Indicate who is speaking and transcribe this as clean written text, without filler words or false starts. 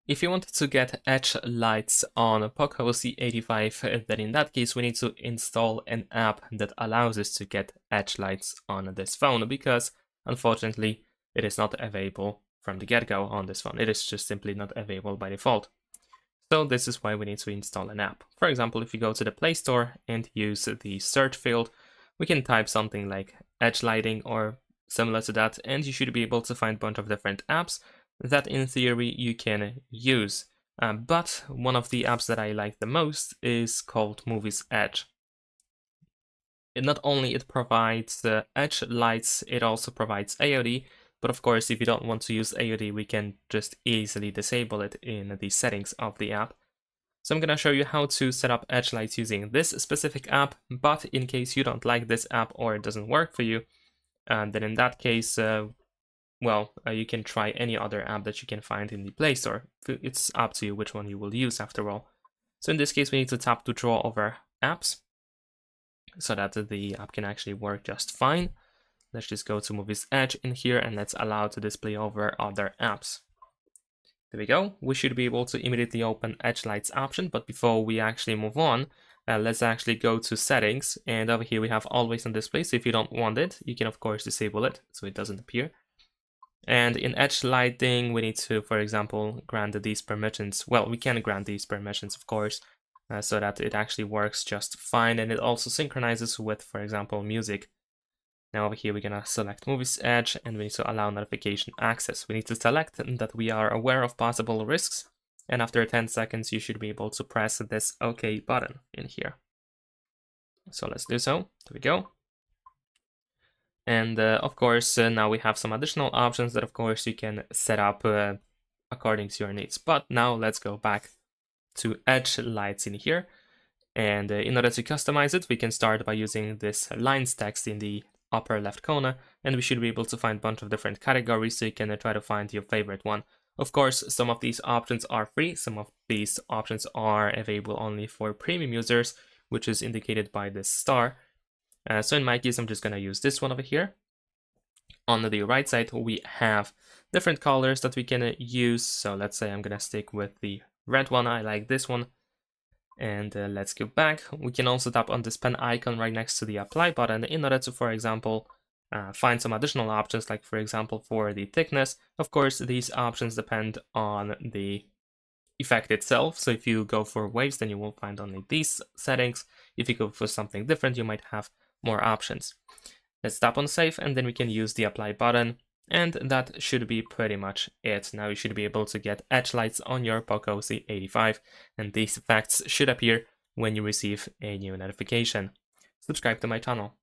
Speaker 1: If you wanted to get edge lights on POCO C85, then in that case we need to install an app that allows us to get edge lights on this phone, because unfortunately it is not available from the get-go on this phone. It is just simply not available by default. So this is why we need to install an app. For example, if you go to the Play Store and use the search field, we can type something like edge lighting or similar to that, and you should be able to find a bunch of different apps that in theory you can use. But one of the apps that I like the most is called Movies Edge. Not only it provides edge lights, it also provides AOD, but of course if you don't want to use AOD, we can just easily disable it in the settings of the app. So I'm going to show you how to set up edge lights using this specific app, but in case you don't like this app or it doesn't work for you, then in that case, you can try any other app that you can find in the Play Store. It's up to you which one you will use after all. So in this case, we need to tap to draw over apps so that the app can actually work just fine. Let's just go to Movies Edge in here and let's allow to display over other apps. There we go. We should be able to immediately open Edge Lights option, but before we actually move on, let's actually go to settings, and over here we have always on display. So if you don't want it, you can of course disable it so it doesn't appear. And in edge lighting, we need to, for example, grant these permissions. Well, we can grant these permissions, of course, so that it actually works just fine, and it also synchronizes with, for example, music. Now over here, we're gonna select Movies Edge, and we need to allow notification access. We need to select that we are aware of possible risks, and after 10 seconds, you should be able to press this OK button in here. So let's do so. There we go. And of course, now we have some additional options that of course you can set up according to your needs. But now let's go back to edge lights in here. And in order to customize it, we can start by using this lines text in the upper left corner, and we should be able to find a bunch of different categories, so you can try to find your favorite one. Of course, some of these options are free, some of these options are available only for premium users, which is indicated by this star. So in my case, I'm just going to use this one over here. On the right side, we have different colors that we can use. So let's say I'm going to stick with the red one. I like this one. And let's go back. We can also tap on this pen icon right next to the apply button in order to, for example, find some additional options, like for example, for the thickness. Of course, these options depend on the effect itself. So if you go for waves, then you will find only these settings. If you go for something different, you might have more options. Let's tap on save, and then we can use the apply button. And that should be pretty much it. Now you should be able to get edge lights on your POCO C85, and these effects should appear when you receive a new notification. Subscribe to my channel.